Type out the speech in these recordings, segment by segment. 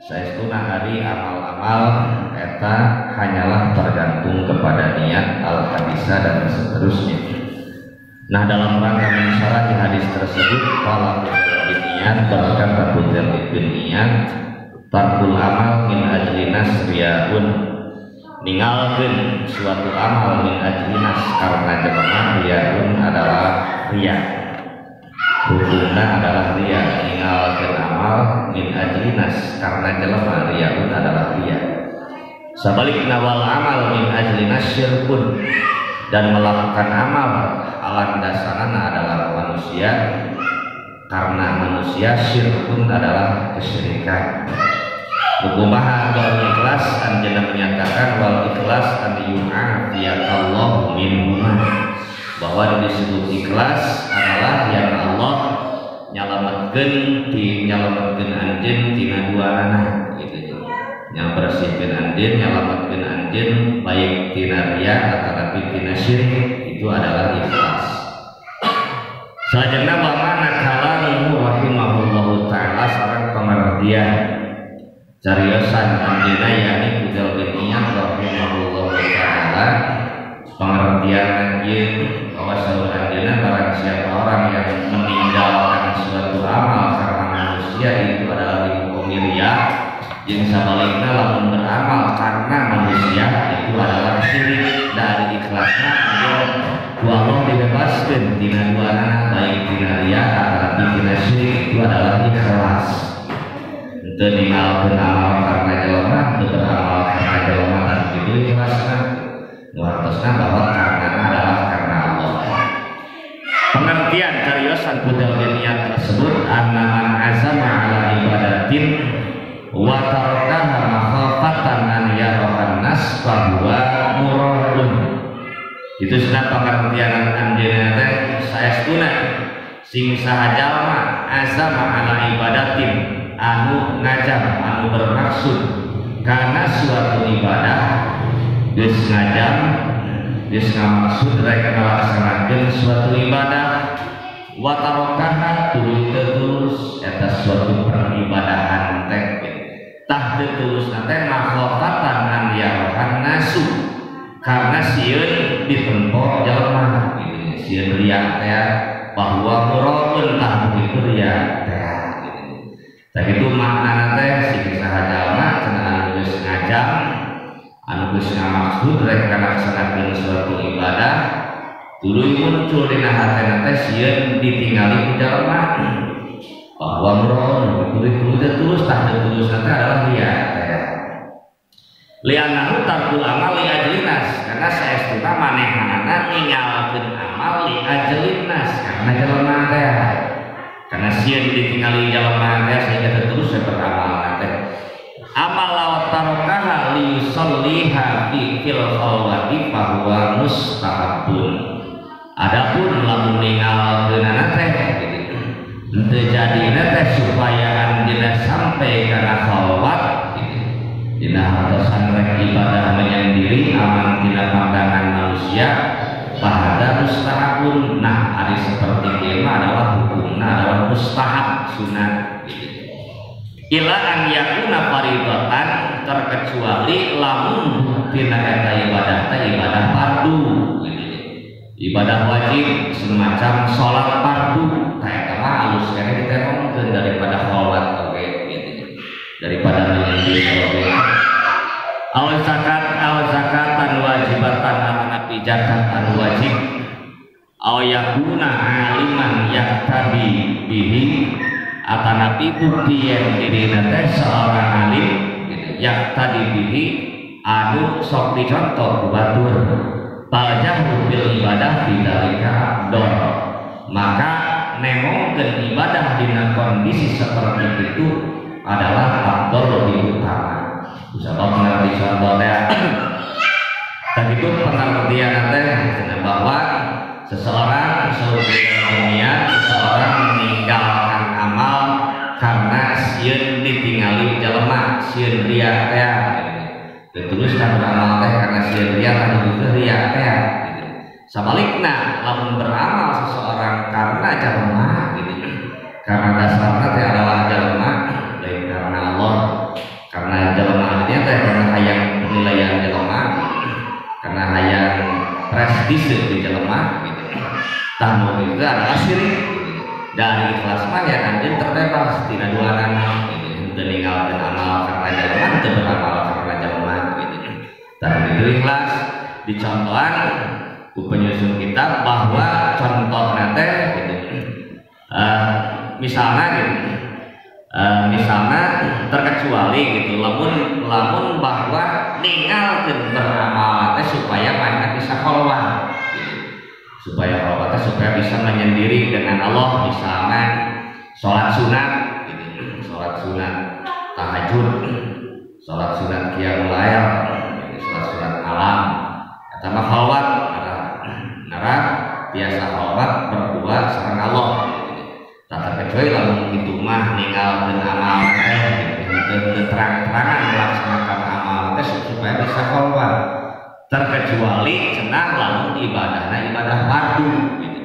saestuna ari amal-amal eta hanyalah tergantung kepada niat al-hadisah dan seterusnya. Nah, dalam rangka mensyarahi hadis tersebut kalau niat berkata butir bin niat tarkul amal min ajli nasriyaun, ninggalkeun suatu amal min ajli nas karena jelema riyaun adalah riya, hukumna adalah riya. Ninggalkeun amal min ajli nas karena jelema riyaun adalah riya. Sabalikna wal amal min ajli nas syirkun, dan melakukan amal alam dasarana adalah manusia karena manusia, syirkun adalah kesyirikan. Hukumaha wal ikhlas, anjeunna menyatakan wal ikhlas an yu'afiyakallahu minhuma, bahwa disebut ikhlas adalah yang Allah nyalametkeun anjeun tina duanana gitu. Yang bersihkeun anjeun, nyalametkeun anjeun baik tina riya ataupun tina syirik, itu adalah ikhlas. Sajana bagaimana kalamu rahimahullahu ta'ala sareng pengertian cariosan anjeunna yakni kudal niat rahimahullahu ta'ala, pengertian anjeun bahwa saur anjeunna barang siapa orang yang meninggalkan suatu amal karena manusia itu adalah dihukumi riya, jeung sabalikna lamun beramal karena manusia itu adalah syirik. Dari ikhlasna ku Allah dibebaskeun tina duanana baik tina riya ataupun tina syirik, itu adalah ikhlas. Teu ninggalkeun amal karena jelema, teu beramal karena jelema, dan itu ikhlasna. Nuartosna bahwa karena adalah karena Allah. Pengertian cariosan budal niat tersebut annaman azama ala ibadatin wa tarakaha makhafatan an yarahan nas fahuwa muradun. Itu sudah pengertian anjeunna teh saestuna sing saha jalma azama ala ibadatin anu ngajam, anu bermaksud karena suatu ibadah, geus ngajam, geus ngamaksud rek ngalaksanakeun suatu ibadah, wa tarakaha tuluy terus eta suatu peribadahan teh tah terus teh makhofatan an yarahan nasu, karena sieun ditempo jalma gitu, sieun riya teh bahwa muradun tah itu riya teh gitu. Tah itu maknana teh sing saha jalma cenah anu geus ngajam, anu geus ngamaksud rek ngalaksanakeun suatu ibadah, tuluy muncul dina hatena teh sieun ditingali ku jalma bahwa muradun kudu terus tah terus teh adalah riya teh. Lianahu tarkul amal li ajlinas, karena saestuna manehanana ninggalkeun amal li ajlinas karena jelema teh, karena sieun ditingali jelema teh sehingga terus beramal teh. Amal lawat tarokaha li yusalliha fi fil khalwati fa huwa mustahabun. Adapun lamun ninggalkeunana teh gitu, teu jadina teh supaya anjeunna sampai kana khalwat dina hartosan rek ibadah menyendiri aman tina pandangan manusia, bahada mustahabun. Nah, ari seperti ieu adalah hukumna adalah mustahab, sunat gitu. Ila an yakuna faridatan, terkecuali lamun tina eta ibadah teh ibadah fardu gitu. Ibadah wajib semacam salat fardu tah eta mah alus kene ditengongkeun daripada kholwat oge gitu, daripada menyendiri oge. Aw zakatan wajibatan atanapi zakat anu wajib, aw yakuna aliman yaktadi bihi atanapi bukti yang dirina teh seorang alim gitu, yaktadi bihi anu sok dicontoh ku batur, paljahru bil ibadah bidzalika abdor, maka nemongkeun ibadah dina kondisi seperti itu adalah abdor lebih utama. Sebab mengerti contoh teh dan itu pengertian teh bahwa seseorang meninggalkan amal karena sieun ditingali jelema, sieun riya teh terus kan beramal teh karena sieun riya kan itu riya teh. Sabalikna lamun beramal seseorang karena jelema gitu, karena dasarnya teh adalah jelema, lain karena Allah, hati di jelema gitu. Tamu itu adalah syirik. Dari ikhlas mah ya anjeun terbebas tina duanana gitu. Teu ninggalkeun amal karena jelema, teu beramal karena jelema gitu. Dan itu ikhlas dicontohan ku penyusun kitab bahwa contohna teh gitu. Misalnya terkecuali gitu lamun bahwa ninggalkeun beramal teh supaya mana bisa kholwah gitu. Supaya kholwah teh supaya bisa menyendiri dengan Allah, misalnya sholat sunat gitu. Sholat sunat tahajud, sholat sunat qiyamul lail, sholat sunat malam eta mah kholwat nara biasa kholwat berdua sareng Allah. Tak terkecuali lamun itu mah ninggalkeun amal teh terang-terangan melaksanakan amal teh supaya bisa kholwat. Terkecuali cenah lamun ibadahna ibadah fardu gitu.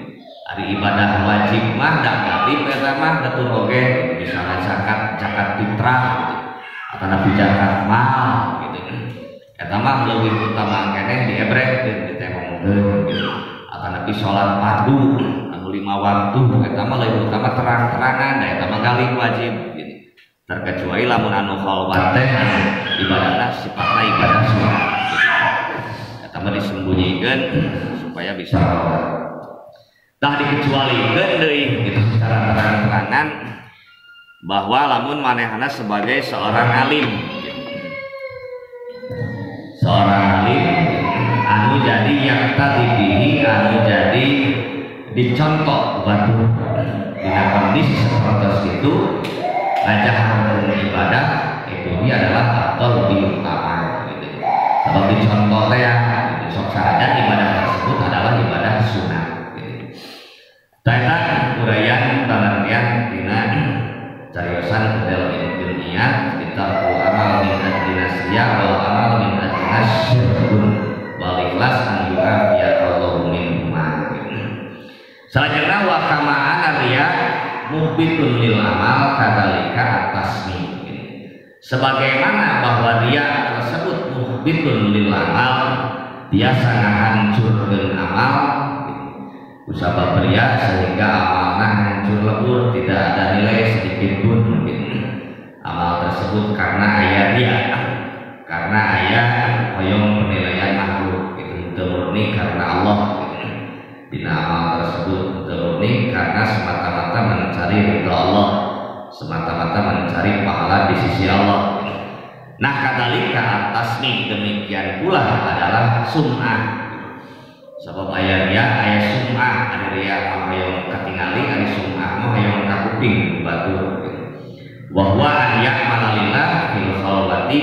Ari ibadah wajib mah da galib eta mah datur oge misalnya zakat fitrah gitu. Atau nabi zakat mal gitu. Eta mah leuwih utama keneh diebrehkeun ditemongkeun gitu. Atau nabi salat fardu 5 waktu eta mah leuwih utama terang-terangan da eta mah galih wajib gitu. Terkecuali lamun anu kholwat teh ibadahna sifatna ibadah sunat gitu. Eta mah disembunyiikeun supaya bisa kholwat. Tah dikecualikeun deui gitu secara terang-terangan bahwa lamun manehna sebagai seorang alim gitu. Seorang alim anu jadi yang tadibihi anu jadi dicontoh batu dengan kondisi seperti itu ngajahan ibadah itu ini adalah atau lebih utama gitu. Sebab dicontoh ya sok saja ibadah tersebut adalah ibadah sunat gitu. Tata uraian pengertian dina cariosan model ilmiah kita amal min ajlinasiyah wal amal min ajlinasyirkun wal ikhlas an yu'afiyallahu min selanjutnya wa kama anariya muhbitun lil amal kadzalika atasmi. Sebagaimana bahwa riya tersebut muhbitun lil amal biasa ngahancurkeun amal usabab riya sehingga amalna hancur lebur tidak ada nilai sedikit pun amal tersebut karena aya riya karena aya hoyong penilaian makhluk itu murni karena Allah. Dina amal tersebut murni karena semata-mata mencari ridha Allah, semata-mata mencari pahala di sisi Allah. Nah kadzalika atasmi demikian pula adalah sum'ah. Sebab aya riya aya sum'ah, ada riya mah hayang katingali, ada sum'ah mah hayang kakuping batur. Wa huwa an ya'mala lillah fil khalwati.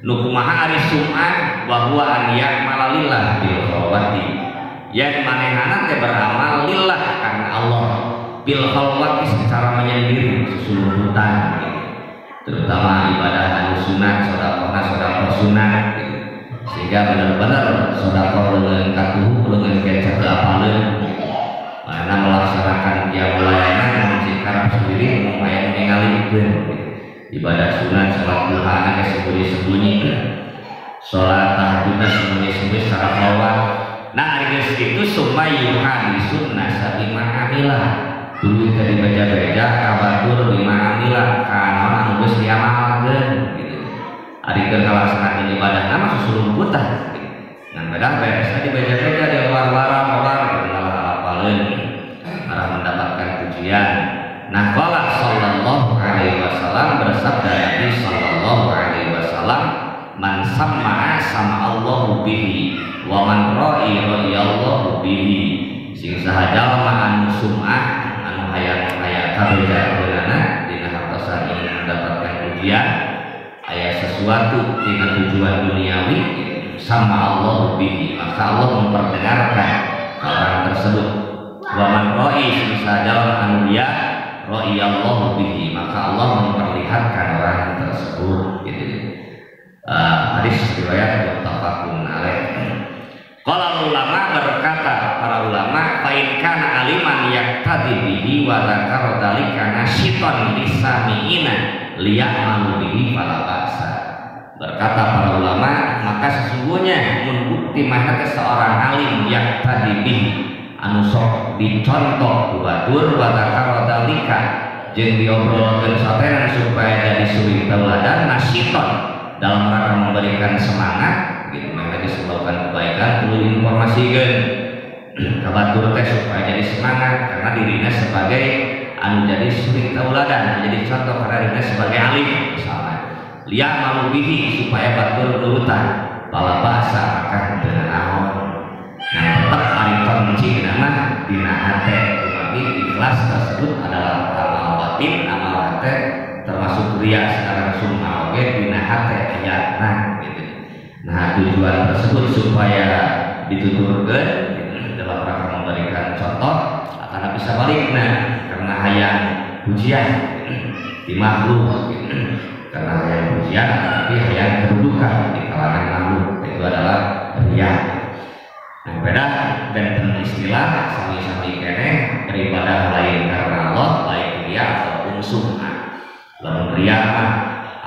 Nu kumaha ari sum'ah wa huwa an ya'mala lillah fil khalwati. Yang manehana teh beramal lillah karena Allah bil khalwati secara menyendiri sesungguhnya gitu. Terutama ibadah anu sunat sedekah sunat gitu. Sehingga benar-benar sedekah dengan katuh dengan kecap apaleun mana melaksanakan qiyamul lail mesti karep sendiri lumayan ningalikeun ibadah sunat salat duha sembunyi-sembunyi salat tahajud sembunyi-sembunyi secara kholwat. Nah geus kitu sumayyu hadisun nasa bima amilah dulu tadi baca-baca kabatur bima amilah kana anu geus diamalkeun gitu. Ari keur ngalaksanakeun ibadah nama susulung putah gitu. Ngan badah beres tadi baca-baca di luar-luar gitu hafaleun arah mendapatkan pujian. Nah qala sallallahu alaihi wasallam bersabda Nabi sallallahu alaihi wasallam man sam'a sam'allahu bihi wa man ra'i ra'iyallahu bihi. Sing saha jalma anu sum'ah anu hayang-hayang kabejakeunana dina hartosan ingin mendapatkan pujian aya sesuatu dina tujuan duniawi sama Allah bihi maka Allah memperdengarkan orang tersebut. Wa man ra'i sing saha jalma anu dia ra'iyallahu bihi maka Allah memperlihatkan orang tersebut gitu. Hadis riwayat muttafaqun alaih. Kalau ulama berkata para ulama fain kana aliman yaqtadi bihi wa dzakara dzalika nasyitan lisamiina liya'malu bihi fala ba'sa. Berkata para ulama, maka sesungguhnya membukti maka seorang alim yang tadi anu sok dicontoh batur batakar dalika jeung diobrolkeun satenan supaya jadi suri tauladan nasiton dalam rangka memberikan semangat gitu, mereka disebabkan kebaikan perlu informasikan kabatur teh supaya jadi semangat karena dirinya sebagai anu jadi suri tauladan menjadi contoh karena dirinya sebagai alim misalnya lihat malu bihi supaya batur nurutan bala bahasa maka dengan ahon nah tetap arifan mencik nama dina hate tetapi ikhlas tersebut adalah amal batin amal hate termasuk ria secara langsung oke dina hate ya nah gitu. Nah tujuan tersebut supaya dituturkan dalam rangka memberikan contoh akan bisa balik nah karena hayang pujian di makhluk gitu. Karena hayang pujian tapi hayang kedudukan di kalangan makhluk itu adalah ria. Nah beda dan istilah sami-sami kene beribadah lain karena Allah baik ria ataupun sum'ah. Lamun ria mah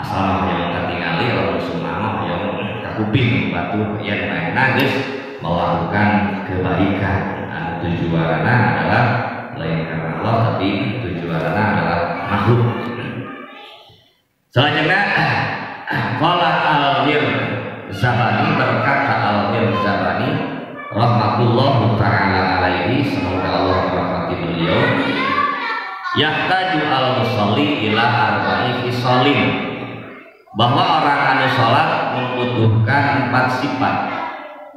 asal mah yang ketingali lamun sum'ah mah yang kakuping batu yang lainna geus melakukan kebaikan. Nah, tujuanna adalah lain karena Allah tapi tujuanna adalah makhluk. Selanjutnya qala al-Bir Zabani berkata al-Bir Zabani rahmatullah ta'ala alaihi semoga Allah merahmati beliau yahtaju al-musalli ila arba'i khisalin bahwa orang anu salat membutuhkan 4 sifat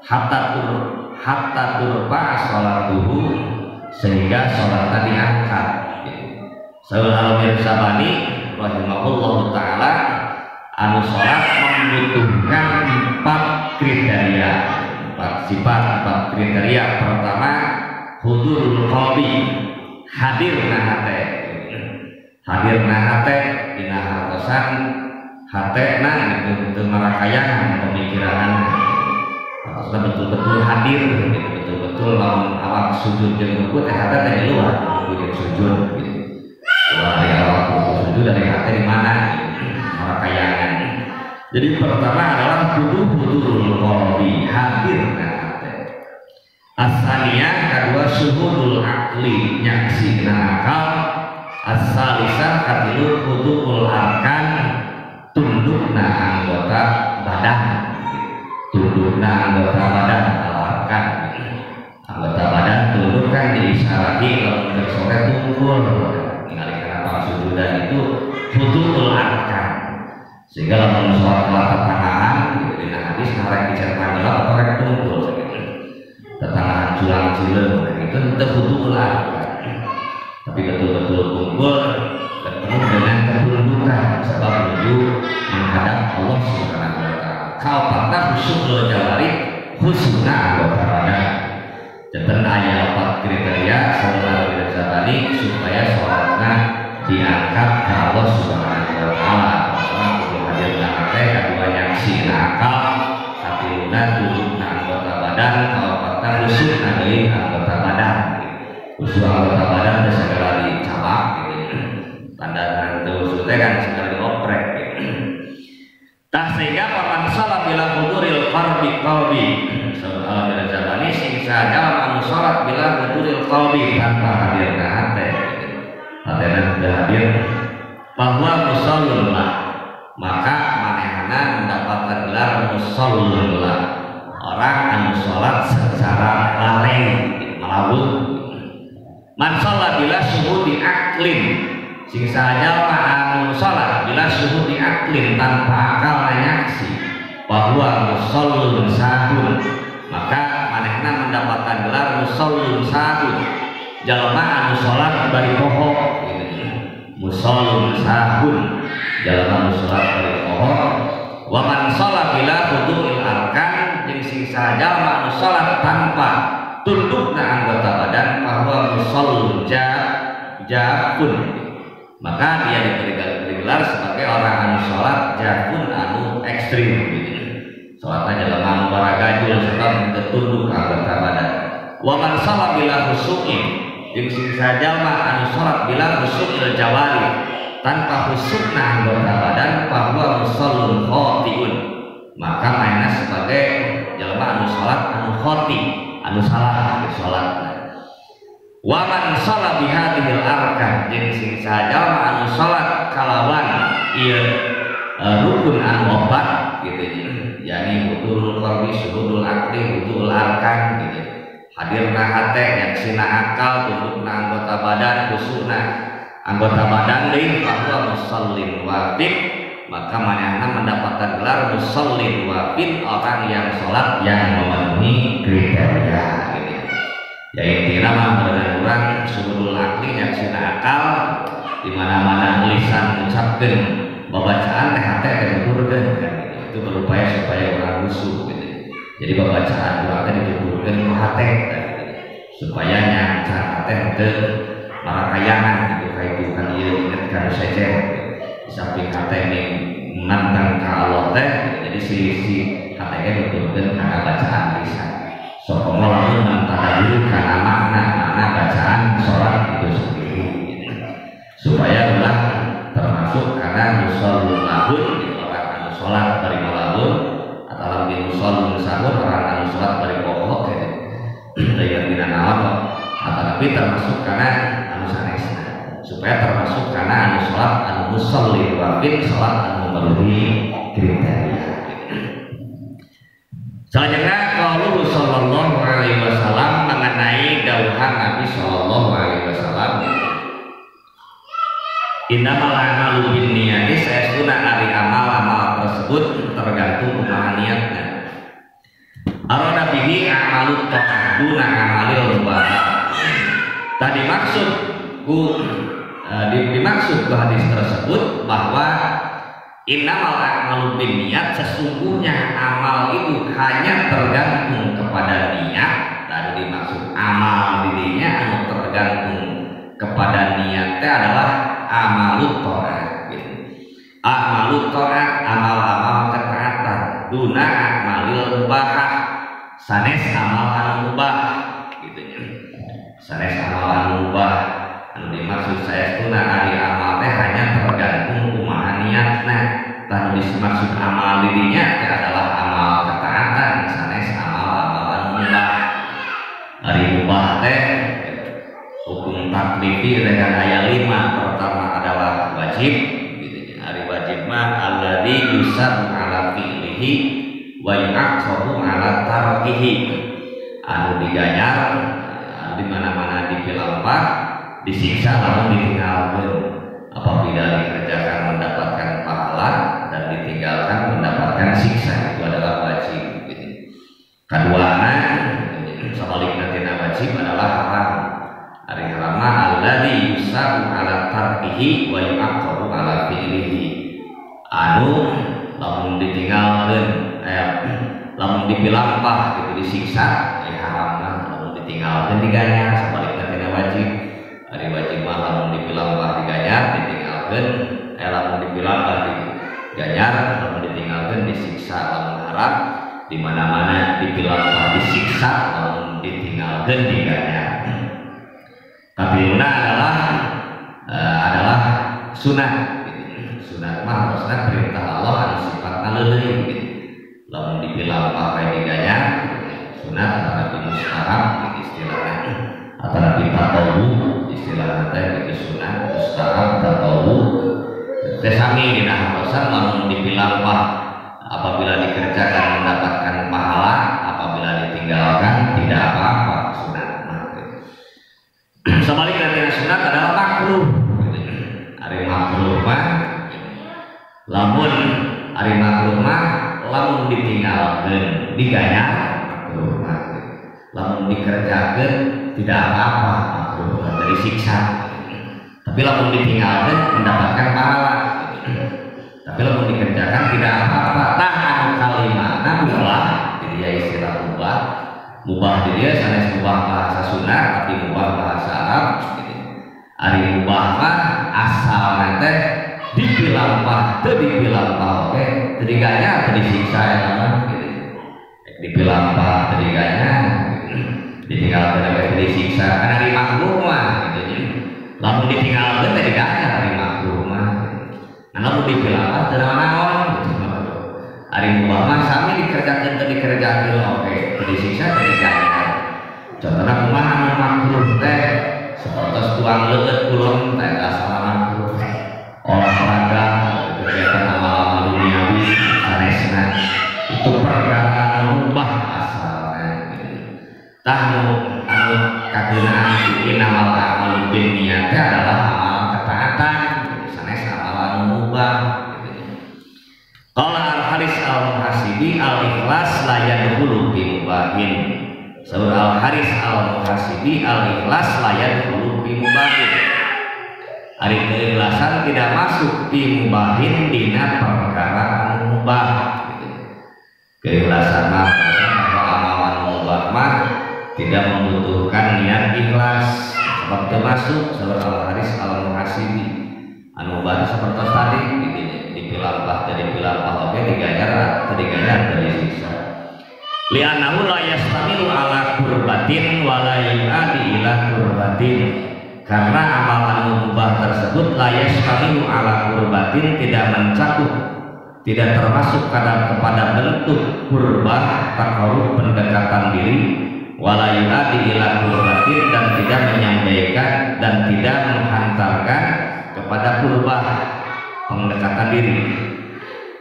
hatta turfa salatuhu sehingga salatnya diangkat. Sayyid al-Bir Zabani rahimahullah ta'ala anu salat membutuhkan 4 kriteria 4 sifat 4 kriteria. Pertama hudurul qalbi hadirna hate dina hartosan hatena itu marakayan pemikiran harusnya betul-betul hadir betul-betul lamun awak sujud jeung ruku teh hate teh di luar ruku sujud gitu. Dari awak sujud dari hati di mana marakayangan. Jadi pertama adalah hudurul qalbi hadir hati. Asalnya kedua syuhudul akli nyaksina akal. Asalisa katilu hudurul arkan tundukna anggota badan. Tundukna anggota badan arkan. Anggota badan tunduk kan diisyarati kalau bersore tunggul. Dan itu hudurul arkan sehingga dalam sholat tetangahan di hadis narek diceritakan atau rek tunggul tetangahan culang cileng itu hudurul arkan tapi betul-betul tunggul dan penuh dengan ketundukan sebab menuju menghadap Allah Subhanahu wa taala. Kau patah khusyuk jawari khusyukna anggota badan. Jantan ayat 4 kriteria sallallahu alaihi wasallam supaya sholatnya diangkat ke Allah Subhanahu wa taala. Pertama kudu hadir hate, kedua nyaksi akal, katiluna dudukna anggota badan, kaopat khusyukna deui anggota badan. Khusyuk anggota badan teh segala dicabak gitu. Tanda khusyuk teh kan segala dioprek gitu. Tah sehingga paman salat bila huduril qalbi soal bila jalani sing saja anu salat bila huduril qalbi tanpa hadirna hate. Hatena hadir bahwa musallullah maka manehna mendapatkan gelar musallullah orang anu salat secara laleng melabur man shalla bila syuhudi aklin sing saja anu salat bila syuhudi aklin tanpa akal nyaksi bahwa musallun sahun maka manehna mendapatkan gelar musallun sahun jalma anu salat bari poho musallun sahun jalma anu salat bari poho wa man shalla bila huduril arkan jeung sing jalma anu salat tanpa tundukna anggota badan bahwa musallun jafun maka dia diberi gelar sebagai orang anu salat jafun anu ekstrim gitu. Salatna jalma anu baragajul serta tunduk anggota badan wa man shalla bila khusyukin yang sing saja mah anu salat bila khusyuk jawari tanpa khusyukna anggota badan bahwa musallun khatiun maka mainnya sebagai jelema anu salat anu khoti anu salah di salat. Wa man shalla bi hadhil arkan jeung sing sajalma anu salat kalawan ieu rukun anu opat gitu yakni hudul qalbi syuhudul aqli hudul arkan gitu hadirna hate nyaksina akal tundukna anggota badan khusuna anggota badan deui bahwa musallin wafid maka manehna mendapatkan gelar musallin wafid orang yang salat yang memenuhi kriteria gitu ya intina mah beurang syuhudul aqli nyaksina akal di mana-mana lisan ngucapkeun babacaan teh hate teh nuturkeun kan gitu. Itu berupaya supaya orang khusyuk gitu. Jadi babacaan urang teh dituturkeun ku hate gitu. Supaya nyancar hate teu marakayangan gitu kaitu kan ieu inget ka sejen di samping hate ning mantang ka Allah teh jadi si hate ge nuturkeun kana bacaan lisan. Sokomo lamun mentadabur kana makna bacaan salat itu sendiri gitu. Supaya ulah termasuk karena musallun lahun orang anu sholat bari malahun atau lagi musallun sahur orang anu sholat bari pokok dari dina naon atau tapi termasuk karena anu sanesna supaya termasuk karena anu sholat anu musallin wafid sholat anu memenuhi kriteria. Selanjutnya qauluhu sallallahu alaihi wasallam mengenai dawuhan Nabi sallallahu alaihi wasallam innamal a'malu binniyati saestuna ari amal tersebut tergantung kumaha niatna. Arada bihi a'malut ta'ah duna amalil mubah. Tadi dimaksud ke hadis tersebut bahwa innamal a'malu binniyat sesungguhnya amal itu hanya tergantung kepada niat. Tadi dimaksud amal dirinya anu tergantung kepada niatnya adalah amalut ta'at gitu. Amalut ta'at amal-amal ketaatan duna amalil mubah sanes amal anu mubah gitu nya. Sanes amal anu mubah anu dimaksud saestuna ari amal teh hanya tergantung kumaha niatna. Tanu dimaksud amal dirinya adalah amal ketaatan sanes amal-amal anu mubah. Ari mubah teh hukum taklifi dengan ayat 5 pertama adalah wajib gitu. Ari wajib mah alladzi yusabu ala fi'lihi wa yu'aqabu ala tarkihi anu diganyar di mana-mana dipilampah disiksa lamun ditinggalkeun apabila dikerjakan mendapatkan pahala dan ditinggalkan mendapatkan siksa itu adalah wajib gitu. Kaduana sabalikna tina wajib adalah haram. Ari haramna alladzi yusabu ala tarkihi wa yu'aqabu ala fi'lihi anu lamun ditinggalkeun lamun dipilampah gitu disiksa haramna lamun ditinggalkeun diganyar sabalikna tina wajib. Ari wajib mah lamun dipilampah diganyar ditinggalkeun lamun dipilampah diganyar lamun ditinggalkeun disiksa. Lamun haram di mana-mana dipilampah disiksa lamun ditinggalkeun diganyar. Kabiluna adalah sunat gitu. Sunat mah harusnya perintah Allah anu sifatna leuleuh gitu. Lamun dipilampah kae diganyar sunat atau mustahab gitu istilahnya atau tatawu istilahna teh gitu sunat mustahab tatawu teh sami dina harosan lamun dipilampah apabila dikerjakan mendapatkan pahala apabila ditinggalkan tidak apa-apa sunat mah gitu. Sebaliknya dengan sunat adalah makruh. Ari makruh mah lamun ari makruh mah lamun ditinggalkeun diganyar makruh mah. Lamun dikerjakeun tidak apa-apa makruh dari siksa. Tapi lamun ditinggalkeun mendapatkan pahala. Tapi lamun dikerjakan tidak apa-apa. Tah anu kalimana mubah. Jadi ya istilah mubah. Mubah di dia sanes mubah bahasa Sunda tapi mubah bahasa Arab gitu. Ari mubah mah asalna teh dipilampah teu dipilampah oke teu diganyar teu disiksa eta mah gitu. Dipilampah teu diganyar ditinggalkeun teu disiksa kana ari makruh mah gitu. Lamun ditinggalkeun teh diganyar ari makruh mah. Nah lamun dipilampah teu naon gitu. Ari mubah mah sami dikerjakeun teu dikerjakeun oke, teu disiksa teu diganjar. Contohna kumaha anu makruh teh sapertos tuang leueut kulon teh asal makruh. Olahraga, kegiatan amal-amal duniawi sanesna itu perkara anu mubah asalna. Tah anu kageunaan iki amal dunia teh adalah amal ketaatan, sanes amal anu mubah. Qala Al-Haris Al-Muhasibi al-ikhlas la yadkhulu fi mubahin. Saur Al-Haris Al-Muhasibi al-ikhlas la yadkhulu fi mubahin. Ari keikhlasan tidak masuk fi mubahin dina perkara anu mubah. Keikhlasan mah amalan mubah mah tidak membutuhkan niat ikhlas. Sebab termasuk saur Al-Haris Al-Muhasibi anu mubah seperti tadi dipilampah oke digajar dari siksa li'annahu la yastamilu ala kurbatin wa la yu'adi ila kurbatin, karena amalan mubah tersebut la yastamilu ala kurbatin tidak mencakup, tidak termasuk kepada bentuk kurbah takarub pendekatan diri, wa la yu'adi ila kurbatin dan tidak menyampaikan dan tidak menghantarkan kepada kurbah pendekatan diri.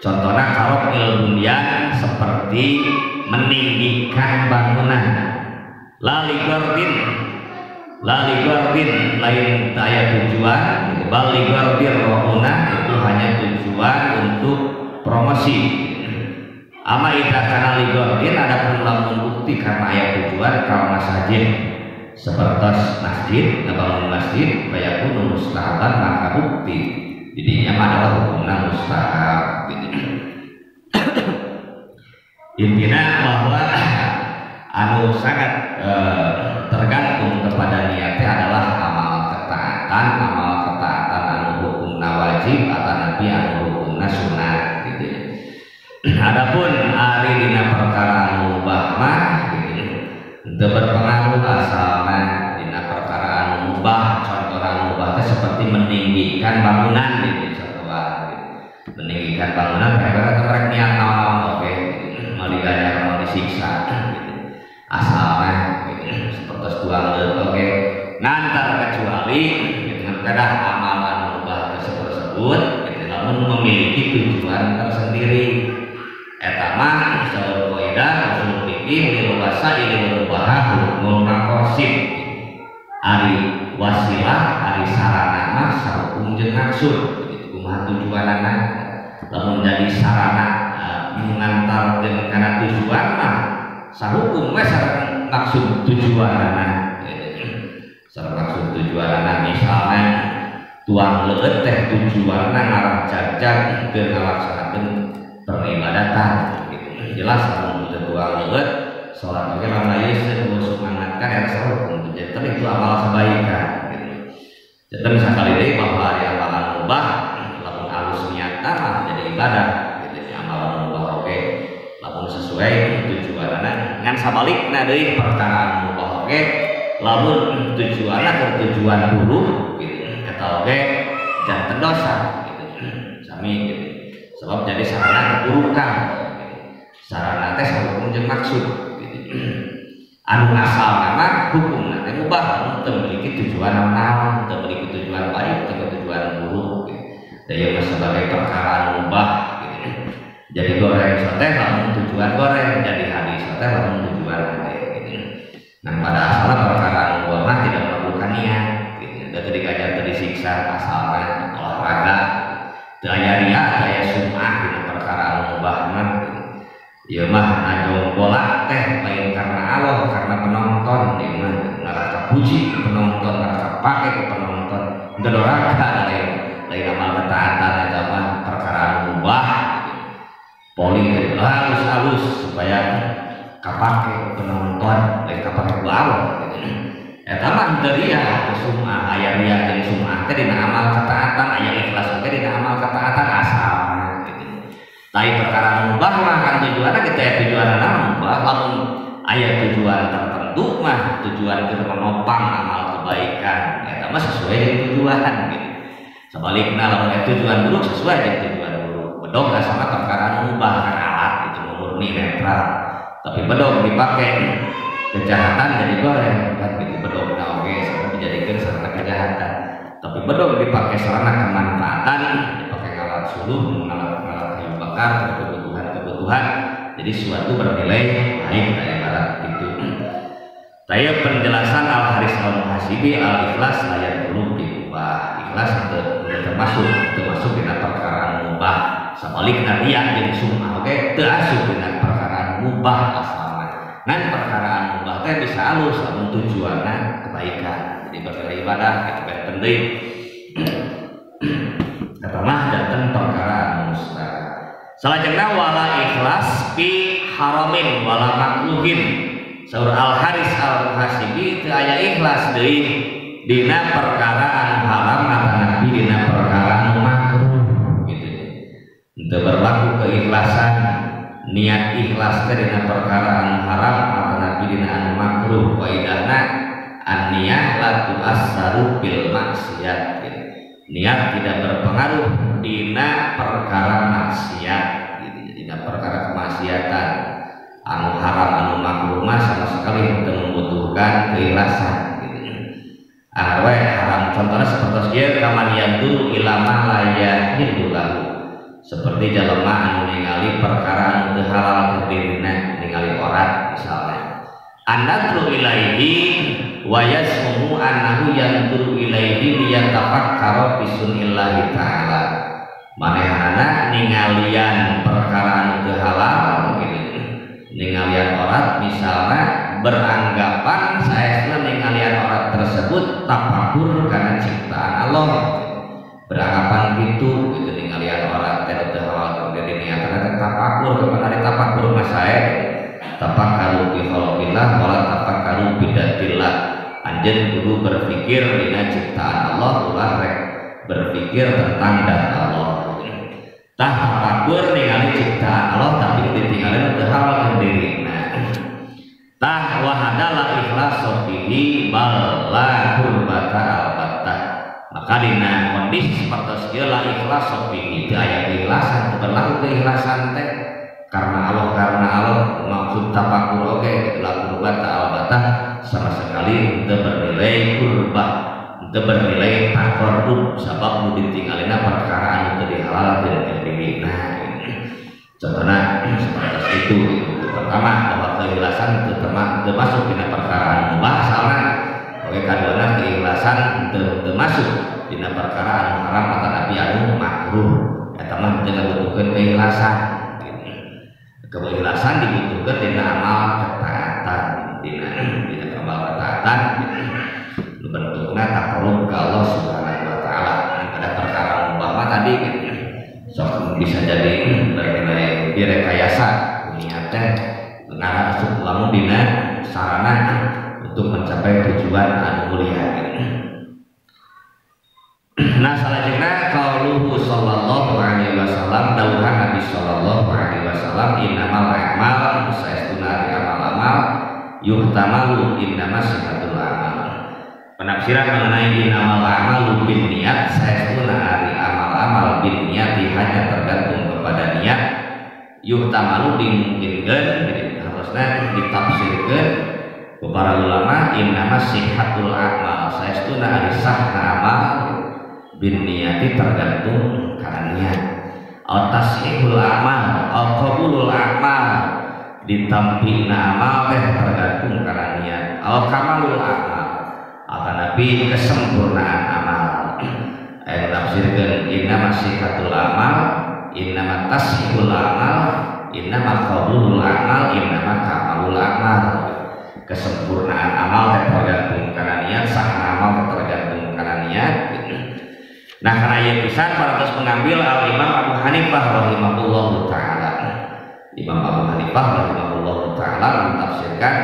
Contohnya kalau ilmunyan seperti meninggikan bangunan. Lali gordin lain daya tujuan. Bali gordin rohuna itu hanya tujuan untuk promosi. Ama ida kana li gordin ada pun lamun bukti karena ayat tujuan kalau masjid seperti masjid, bangun masjid, bayakun mustahaban maka bukti. Jadinya adalah hukumnya mustahab. Intinya bahwa anu sangat tergantung kepada niatnya adalah amal ketaatan anu hukumna wajib atau nabi anu hukumna sunat gitu. Adapun ari dina perkara anu mubah mah gitu, teu berpengaruh asalna dina perkara anu mubah. Contoh anu mubah teh seperti meninggikan bangunan gitu, meninggikan bangunan karena mereka niat naon oke mau digajar mau disiksa gitu. Asalnya gitu, seperti tuang leuweut oke nantar kecuali gitu kadang amalan mubah tersebut gitu namun memiliki tujuan tersendiri. Eta mah saur qaidah usul fikih lil wasail mubah hukumul maqasid. Ari wasilah ari sarana mah sahukum jeung maksud gitu kumaha tujuanana. Lamun jadi sarana mengantar dengan karena tujuan mah sahukum we sareng maksud tujuanana. Sareng maksud tujuanana misalnya tuang leuweut teh tujuanna ngarah jajak keur ngalaksanakeun peribadatan gitu. Jelas lamun tuang leuweut salat oge lamun aya sebuah semangatkan ya sahukum jadi itu amal kebaikan gitu. Jadi sakali deui bahwa ari amalan mubah lamun alus niatna mah jadi ibadah gitu. Amalan mubah oge lamun sesuai tujuanna ngan sabalikna deui perkara mubah oge lamun tujuanna keur tujuan buruk gitu eta oge janten dosa gitu. Sami gitu. Sebab jadi sarana keburukan gitu. Sarana teh sahukum jeung maksud gitu. Anu asal nama hukum nanti mubah namun teu memiliki tujuan naon, teu memiliki tujuan baik, teu tujuan buruk gitu. Daya sebagai perkara mubah gitu. Jadi goreng sate lamun tujuan goreng, jadi hadis sate lamun tujuan hadis gitu. Nah pada asalnya perkara mubah mah tidak memerlukan niat gitu. Dan teu digajar teu disiksa asalna olahraga teu aya ria, teu aya sum'ah dina perkara mubah mah. Ieu mah ajong bola teh lain karena Allah, karena penonton ieu mah ngarasa puji penonton, ngarasa pake ke penonton. Gedoraka lain amal ketaatan eta mah perkara mubah. Poli halus-halus supaya kapake penonton, lain kapake ku Allah gitu. Eta mah teu ria sum'ah, aya ria jeung sum'ah teh dina amal ketaatan, aya ikhlas teh dina amal ketaatan asal. Tapi perkara mubah mah kan tujuannya kita ya tujuan mubah lamun aya tujuan tertentu mah tujuan keur menopang amal kebaikan eta mah sesuai dengan tujuan gitu. Sebaliknya lamun tujuan buruk sesuai dengan tujuan buruk. Bedog sama perkara mubah kan alat Tapi bedog dipakai kejahatan jadi goreng kan gitu bedog nah oke sama dijadikan sarana kejahatan. Tapi bedog dipakai sarana kemanfaatan, dipakai ngalat suluh, ngalat kayu bakar kebutuhan. Jadi suatu bernilai baik kayak barat itu. Saya penjelasan Al-Haris Al-Muhasibi Al-Ikhlas layak belum diubah. Ikhlas termasuk dengan perkara mubah. Sebaliknya dia yang sumah oke termasuk dengan perkara mubah asalnya. Ngan perkara mubah teh bisa halus namun tujuannya kebaikan. Jadi berkala ibadah itu penting. Pertama datang perkara mustahil. Salajengna wala ikhlas fi haramin wala makruhin. Saur Al-Haris Al-Muhasibi teu aya ikhlas deui dina perkara anu haram atanapi dina perkara anu makruh gitu. Teu berlaku keikhlasan niat ikhlas teh dina perkara anu haram atanapi dina anu makruh wa idahna an-niyah la tu'assaru bil maksiat gitu. Niat tidak berpengaruh dina perkara maksiat gitu. Dina perkara kemaksiatan anu haram anu makruh mah sama sekali tidak membutuhkan keikhlasan gitu. Arwah haram contohnya seperti dia kaman yang dulu ilama layak hidulahu seperti jalema anu ningali perkara anu teu halal keur dirina ningali orat misalnya anadru ilaihi wa yasmuhu annahu yanduru ilaihi liyatafakkara fi sunnillahi ta'ala manehana ningalian perkara anu teu halal gitu. Ningalian orat misalnya beranggapan saya ningalian orat tersebut tafakur karena ciptaan Allah beranggapan gitu ningalian orat tidak halal jadi niatnya tafakur kepada tafakur mas saya tafakkaru bi khalqillah wala tafakkaru bi datillah anjeun kudu berpikir dina ciptaan Allah ulah rek berpikir tentang dat Allah tafakur ningali ciptaan Allah tapi ditinggalin teu halal diri. Tah wahadalah ikhlas fihi bal la qurbata albattah. Maka dina kondisi seperti ieu la ikhlas fihi teu aya keikhlasan, teu berlaku keikhlasan teh karena Allah maksud tafakur oge la qurbata albattah sama sekali teu bernilai qurbah, teu bernilai taqarrub sabab nu ditinggalina perkara anu teu dihalal teu diri. Nah, contohnya seperti itu. Pertama bahwa keikhlasan termasuk dina perkara mubah asalna oke kaduana keikhlasan termasuk dina perkara anu haram atanapi anu makruh eta mah teu ngabutuhkeun keikhlasan keikhlasan dibutuhkeun dina amal ketaatan dina amal ketaatan bentukna taqarrub ka Allah Subhanahu wa taala pada perkara mubah mah tadi sok bisa jadi bernilai direkayasa niatnya benar lamun dina sarana untuk mencapai tujuan anu mulia. Nah salajengna qauluhu sallallahu alaihi wasallam dawuhan Nabi sallallahu alaihi wasallam innamal a'mal saestuna amal-amal yuhtamalu innama sifatul amal. Penafsiran mengenai innamal a'malu binniyat saestuna ari amal-amal binniyati hanya tergantung kepada niat yuhtamalu dimungkinkan harusnya ditafsirkan para ulama innama sihhatul amal saestuna ari sahna amal bin niyati tergantung karena niat au tashihul amal au qabulul amal ditampina amal teh tergantung karena niat au kamalul amal akan nabi kesempurnaan amal tafsirkan innama sihhatul amal innama tashihul amal innama qabulul amal innama kamalul amal kesempurnaan amal tergantung karena niat sahna amal tergantung karena niat nah karena ia pisan para terus mengambil al-Imam Abu Hanifah rahimahullahu ta'ala Imam Abu Hanifah rahimahullahu ta'ala mentafsirkan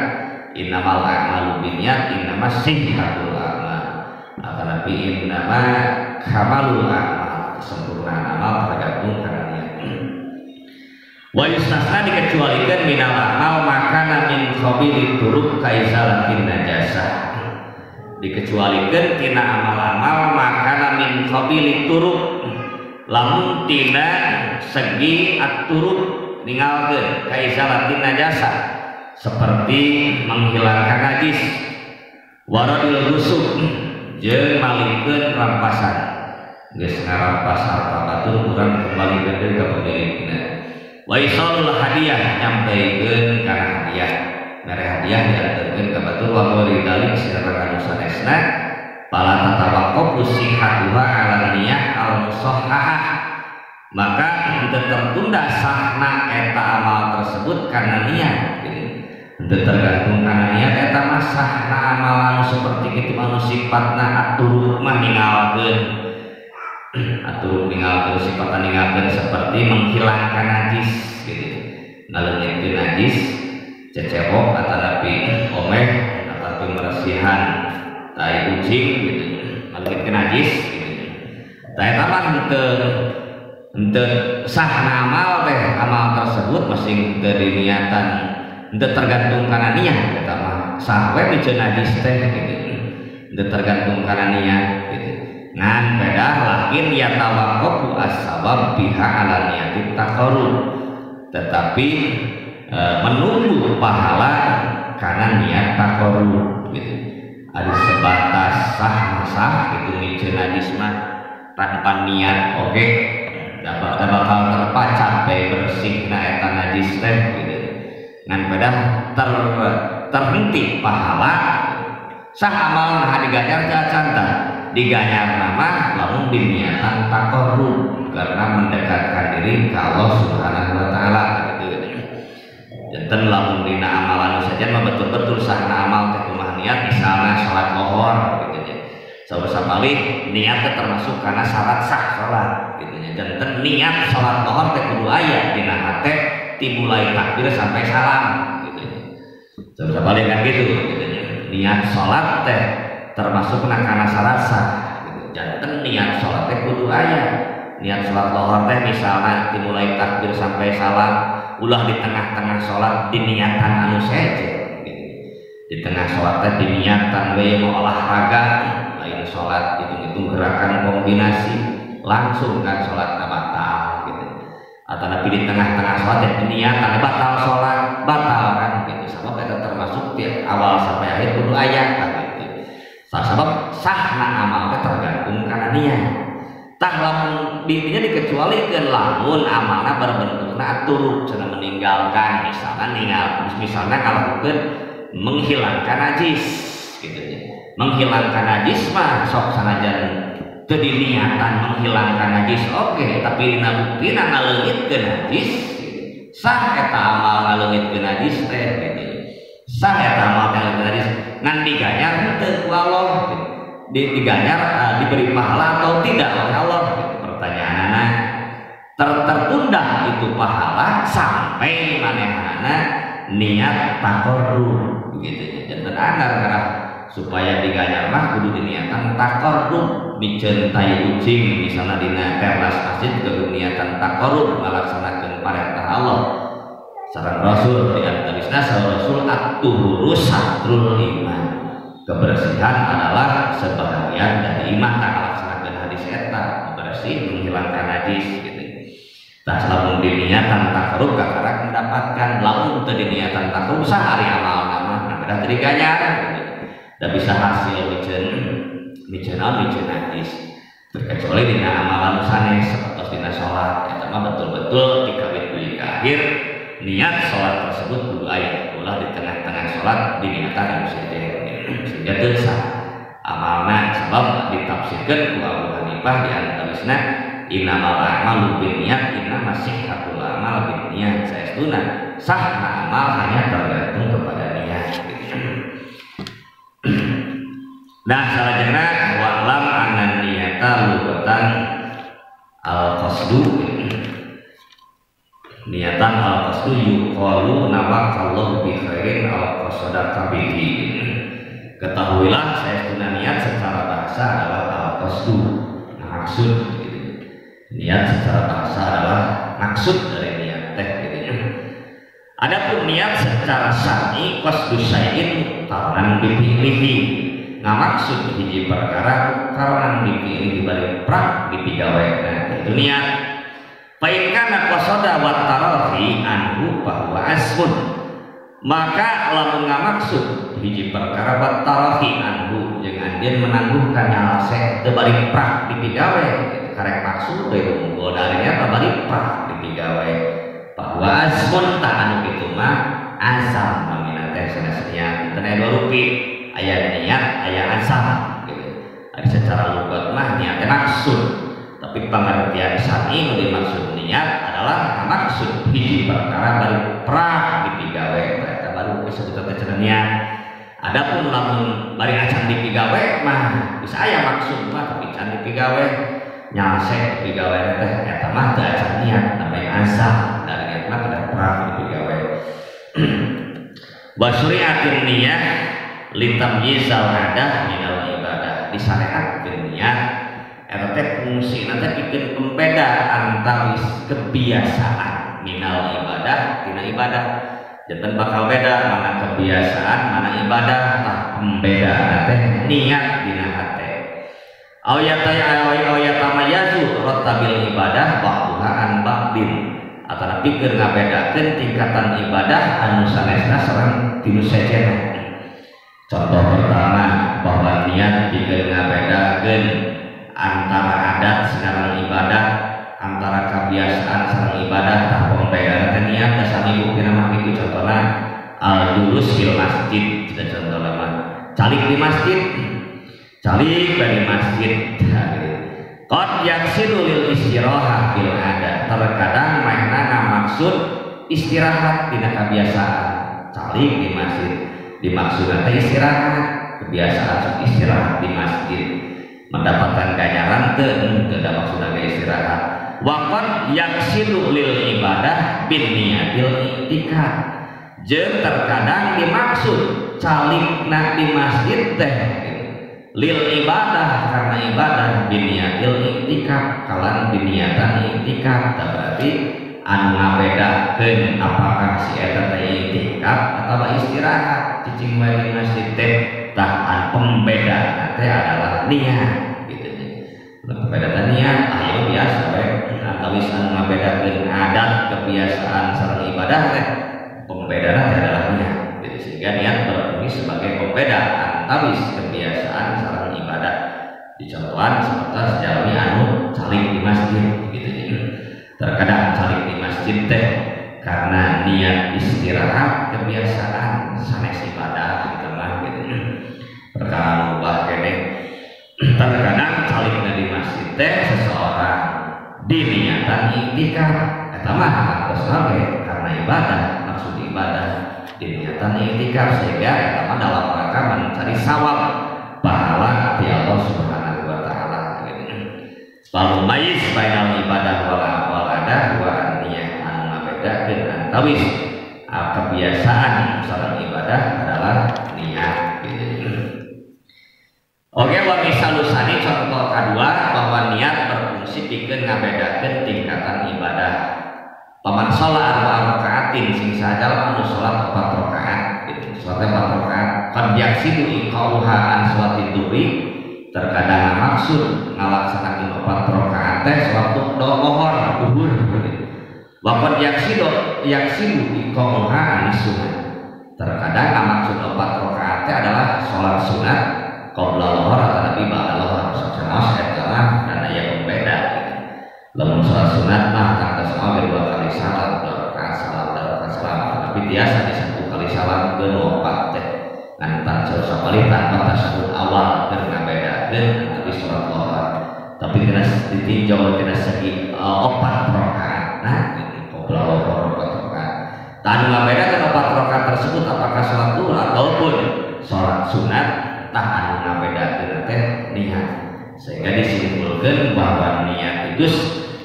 innamal a'malu binniyat innama sihhatul amal akan nabi innama kamalul amal kesempurnaan amal tergantung karena wa yustasna dikecualikan minal amal makana min khabilit turuk kaisalatin najasah dikecualikan tina amal-amal makana min khabilit turuk lamun tina segi at-turuk ninggalkeun kaisalatin najasah seperti menghilangkan najis, waradil rusuk jeung malikeun rampasan, geus ngarampas harta batur urang kembali ke pemilikna, wa isalul hadiah nyampaikeun kana hadiah, mere hadiah diantarkeun ka batur wa qori dalik sareng anu sanesna pala tatawaqqa sihhatuha ala niyah al musahhahah, maka henteu tertunda sahna eta amal tersebut karena niat. Henteu tergantung karena niat eta mah sahna amal anu seperti kitu anu sifatna aturuk mah ninggalkeun, aturuk ninggalkeun sifat ninggalkeun seperti menghilangkan najis gitu, ngaleungitkeun najis, cecebok atanapi omeh atapi meresihan tai kucing gitu, ngaleungitkeun najis gitu. Tah eta mah henteu sahna amal teh, amal tersebut masing dari niatan, henteu tergantung kana niat eta mah sah we miceun najis teh gitu, henteu tergantung kana niat gitu. Ngan pedah lakin ya tawaqqu as-sabab biha ala niyatit taqarrub, tetapi menunggu pahala karena niat taqarrub gitu. Ada sebatas sah gitu miceun najis mah tanpa niat oke dapat bakal terpacapai bersih na eta najis teh gitu. Ngan pedah terhenti pahala sah amal nah diganyar canta diganyar nama lamun diniatan taqarrub karena mendekatkan diri ke Allah Subhanahu wa taala gitu. Janten lamun dina amalan saja mah betul-betul sahna amal teh kumaha niat, misalnya salat lohor gitu nya. Sabasa balik niat teh termasuk karena syarat sah salat gitu nya. Janten niat salat lohor teh kudu aya dina hate dimulai takbir sampai salam gitu nya. Sabasa balik kan gitu nya. Niat salat teh termasuk karena syarat sah gitu. Janten niat salat teh kudu aya. Niat salat lohor teh misalnya dimulai takbir sampai salam, ulah di tengah-tengah sholat diniatan anu seje gitu. Di tengah sholat teh diniatan we mau olahraga lain sholat hitung-hitung gerakan kombinasi langsung kan sholat batal gitu. Atau tapi di tengah-tengah sholat teh diniatan batal sholat batal kan gitu. Sabab eta termasuk di awal sampai akhir kudu aya gitu. Sabab sahna amal teh tergantung kana niat. Tah lamun didinya dikecualikeun lamun amalna berbentukna aturuk cenah meninggalkan misalnya ngalakukeun menghilangkan najis gitu ya. Menghilangkan najis mah sok sanajan teu diniatan menghilangkan najis oke, tapi dina buktina ngaleungitkeun najis sah eta amal ngaleungitkeun najis teh gitu. Sah eta amal ngaleungitkeun najis ngan diganyar henteu ku Allah gitu. Diganyar diberi pahala atau tidak oleh Allah gitu. Pertanyaanna tertunda itu pahala sampai manehana niat taqarrub gitu. Janten anggar supaya diganyar mah kudu diniatan taqarrub, miceun tai kucing misalnya dina teras masjid kudu niatan taqarrub ngalaksanakeun parentah Allah. Sareng Rasul di antawisna Rasul at-tuhuru satrul iman. Kebersihan adalah sebahagian dari iman. Tak laksanakeun hadis eta bersih menghilangkan najis gitu. Tah lamun diniatan taqarrub kakarak mendapatkan, lamun teu diniatan taqarrub sahari amal nama ada diganyar gitu. Da bisa hasil miceun najis. Terkecuali dina amalan sanes sapertos dina salat eta mah betul-betul dikawit duwi ka akhir niat salat tersebut kudu aya, ulah di tengah-tengah salat diniatan anu seje. Sehingga dosa amalna sebab ditafsirkan ku Abu Hanifah di antawisna innamal a'malu binniyat innama sihhatul amal binniyat, saestuna sahna amal hanya tergantung kepada niat gitu. Nah salajengna wa'lam anna niyata lugatan al-qasdu, niatan al-qasdu yuqalu nawakallahu bi khairin al-qasadaka bihi. Ketahuilah saestuna niat secara bahasa adalah al-qasdu, maksud gitu. Niat secara bahasa adalah maksud dari niat teh gitu. Adapun niat secara syar'i qasdu syai'in karonan dipilihi, ngamaksud hiji perkara karonan dipilihi bari prak dipigawena itu niat. Fa in kana qasada wa tarafi anhu bahwa asmun, maka lamun ngamaksud hiji perkara batarahi anhu jeung anjeun menangguhkan nyalase teu bari prak dipigawe karek maksud deui unggul darinya teu bari prak dipigawe bahwa asmun ta anu kitu mah asam namina teh sanesnya teu aya rupi aya niat aya asam gitu. Ari secara lugat mah niat maksud tapi pengertian syar'i nu dimaksud niat adalah maksud hiji perkara bari prak dipigawe eta baru disebut teh niat. Adapun lamun bari acan dipigawe mah bisa aya maksud mah tapi can dipigawe nyalse dipigawe teh eta mah teu acan niat namanya asam dari niat mah kada prak dipigawe. Wa syari'atun niyah litamyizal adah minal ibadah disyariatkeun niat eta teh fungsina teh pikeun pembeda antawis kebiasaan minal ibadah tina ibadah. Janten bakal beda mana kebiasaan mana ibadah tah pembeda teh niat dina hate. Ayatamayazu rotabil ibadah ba'duha an ba'din atau pikir ngabedakeun tingkatan ibadah anu sanesna sareng tinu sejenna. Contoh pertama bahwa niat pikir ngabedakeun antara adat sareng ibadah, antara kebiasaan sareng ibadah tah pembeda teh niat da sami buktina mah kitu contohna al-julus fil masjid kita contohna mah calik di masjid qad yaksidu lil istirahat fil adat terkadang mainna ngamaksud istirahat dina kebiasaan calik di masjid dimaksudna teh istirahat kebiasaan istirahat di masjid mendapatkan ganjaran teu ada maksudna istirahat. Waqad yaksidu lil ibadah bin niyatil i'tikaf jeung terkadang dimaksud calikna di masjid teh lil ibadah karena ibadah bin niyatil i'tikaf kalan biniatan i'tikaf berarti anu ngabedakeun apakah si eta teh i'tikaf atawa istirahat cicing wae di masjid teh tah pembeda teh adalah niat gitu nya. Pembeda niat ayo biasa bae antawis anu ngabedakeun adat kebiasaan sareng ibadah teh pembedana teh adalah niat. Jadi sehingga niat berfungsi sebagai pembeda antawis kebiasaan sareng ibadah. Dicontohan seperti jalmi anu calik di masjid gitu nya. Terkadang calik di masjid teh karena niat istirahat kebiasaan sanes ibadah gitu mah gitu. Perkara ubah kene terkadang calikna di masjid teh seseorang diniatan i'tikaf eta mah harus sampai karena ibadah maksud ibadah diniatan i'tikaf sehingga eta mah dalam rangka mencari sawab pahala di Allah Subhanahu wa taala gitu. Lalu mayis bainal ibadah wal adah wa niyah anu ngabedakeun antawis kebiasaan sareng ibadah adalah niat gitu. Oke, wa misalusani contoh kedua bahwa niat berfungsi pikeun ngabedakeun tingkatan ibadah. Paman sholat 4 rakaatin sing sajal anu sholat 4 rakaat gitu. Sholat 4 rakaat qad yaksidu iqauha an sholati duhri terkadang maksud ngalaksanakeun 4 rakaat teh sholat duhur gitu. Wa qad yaksidu iqauha an sunnah terkadang maksud 4 rakaat teh adalah sholat sunat qabla lohor atau nabi ba'da lohor saksana setelah dan aya pembeda gitu. Lamun sholat sunat mah tangga sama 2 kali salam 2 rakaat salam tapi biasa di 1 kali salam ke 4 teh ngantar jauh sakali tanpa tasawuf awal keur ngabedakeun tapi sholat lohor tapi kena ditinjau kena segi 4 rakaat nah gitu qabla lohor 4 rakaat tanu ngabedakeun 4 rakaat tersebut apakah sholat duhur ataupun sholat sunat tah anu ngabedakeun teh niat sehingga disimpulkeun bahwa niat itu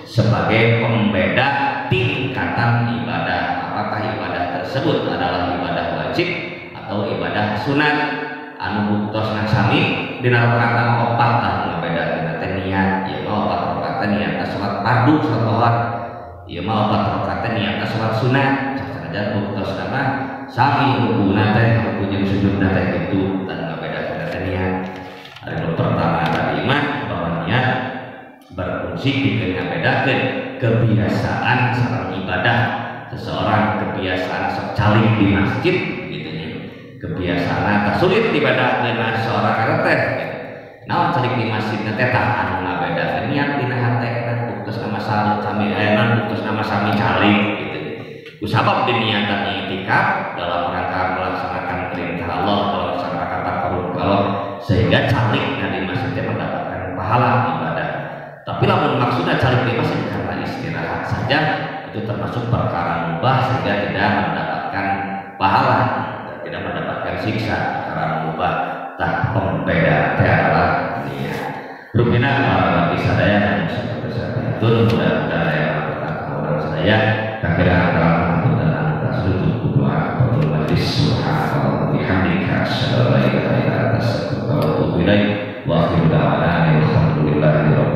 sebagai pembeda tingkatan ibadah apakah ibadah tersebut adalah ibadah wajib atau ibadah sunat anu buktosna sami dina rakaat 4 anu ngabedakeun teh niat ieu mah 4 rakaat niat salat fardu salat lohor ieu mah 4 rakaat niat salat sunat saja buktosna mah sami rukuna teh ruku jeung sujudna teh kitu tan niat. Ada pertama tadi mah bahwa niat berfungsi dengan membedakan kebiasaan sareng ibadah seseorang kebiasaan sok saling di masjid gitu ya. Kebiasaan tak sulit ibadah dengan seorang kareteh. Naon saling di masjid nanti tak anu ngabeda niat dina hate buktos nama salut sami buktos nama sami caling gitu. Kusabab diniatan i'tikaf dalam rangka melaksanakan perintah Allah, dalam melaksanakan takarrub Allah, sehingga caling di masjid mendapatkan pahala ibadah. Tapi lamun maksudnya caling di masjid karena istirahat saja, itu termasuk perkara mubah sehingga tidak mendapatkan pahala, tidak mendapatkan siksa karena mubah. Tak pembeda adalah rupina para sadaya dan seperti saya itu mudah-mudahan yang orang saya kira akan mengumpulkan seluruh doa kepada majlis subhanallah bihamdika asyhadu an la ilaha illa anta astaghfiruka wa atubu ilaik wa akhiru da'wana alhamdulillahi rabbil